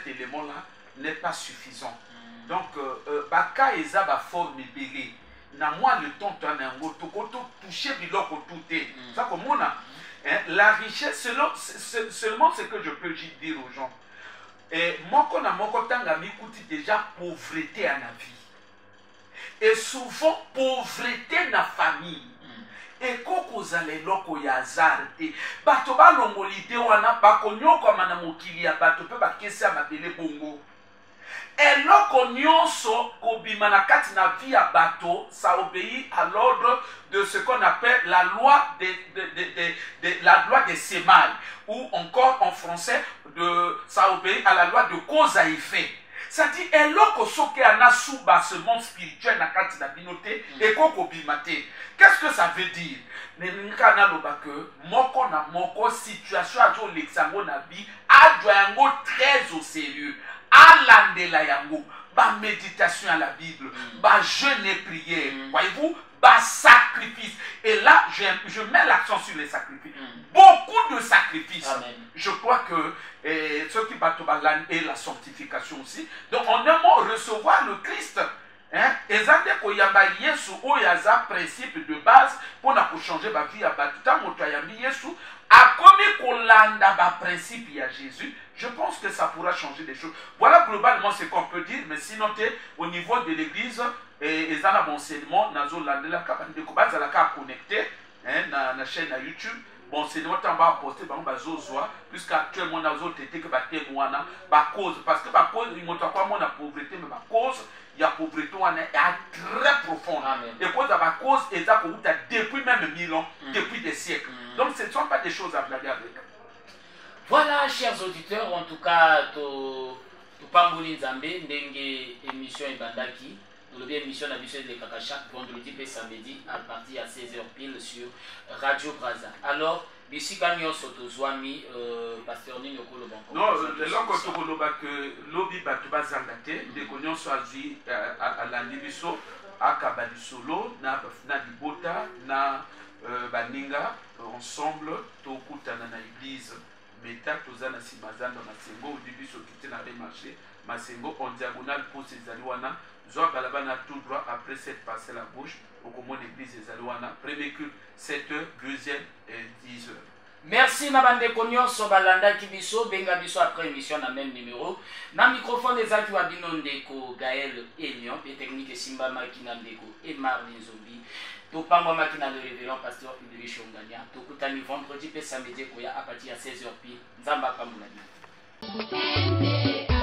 élément là n'est pas suffisant. Donc baka eza ba forme belé na moi le temps tana ngo to toucher biloko touté ça comme on a la richesse seulement ce que je peux dire aux gens et moko na moko tanga mikuti déjà pauvreté à la vie et souvent pauvreté na famille et koko zale loko ya azarte bato ba longolite wana bakonyoko mana mokili ya bato pe bakesa mabele bongo eloko nyonso kobima na kati na vie ya bato ça obéit à l'ordre de ce qu'on appelle la loi la loi des semailles ou encore en français ça obéit à la loi de cause à effet. Ça dit eloko soke ana suba ce monde spirituel na kati na binote et koko bimate. Qu'est-ce que ça veut dire? Nenka na loba que moko na moko situation ajo l'exango na bi adwa yango très au sérieux. Alandela yango ba méditation à la Bible, ba jeûne et prière. Voyez-vous, ba sacrifice. Et là je mets l'accent sur les sacrifices. Beaucoup de sacrifices. Amen. Je crois que ceux qui battent et la sanctification aussi. Donc on aime recevoir le Christ. Ezande koyamba Yesu oyaza principe de base pour changer ma vie à batuta motoyambi Yesu a commis kolanda ba principe ya Jésus. Je pense que ça pourra changer des choses. Voilà globalement ce qu'on peut dire, mais sinon au niveau de l'église et ezana bon enseignement nazo landela kabande ko bazala ka connecter na chaîne à YouTube. Bon, c'est notre temps à poster, puisqu'actuellement, on a d'autres que ba cause, parce que ba cause, il montre pas mon pauvreté, mais ba cause, il y a pauvreté, on est très profonde. Et cause à ba cause, et ça depuis même 1000 ans, depuis des siècles. Donc, ce ne sont pas des choses à blaguer avec. Voilà, chers auditeurs, en tout cas, tu Pamboli Nzambe, ndenge émission Ibandaki. Nous avons émission à de Kaka chaque vendredi et samedi à partir à 16h pile sur Radio Braza. Alors, ici quand nous sommes pasteur Nino Kolobanko. Non, le loco Tokoloba que lobby batuba zangate, de cognon choisi à la Nibiso, à Kabalisolo, na Dibota, na Baninga, ensemble, Tokutana na église, Meta, Tozana Simazan dans Masengo, au début sur qui n'a rien marché, Masengo en diagonale pour ces alouana. Zoa Balabana tout droit après cette passée la bouche au commun d'église des Alouana. Premier culte 7h, deuxième et 10h. Merci Nabande Konyo Sobalanda Kibiso, Benga Biso après émission na même numéro. Na microphone des Aki Wabino Ndeko, Gaël Elion, et technique Simba Makina Ndeko et Marlin Zobi. topangwamaki na le révérend pasteur Ulrich Shongania tokutani vendredi pe samedi koya à partir ya 16h pi nzamba pambola bino.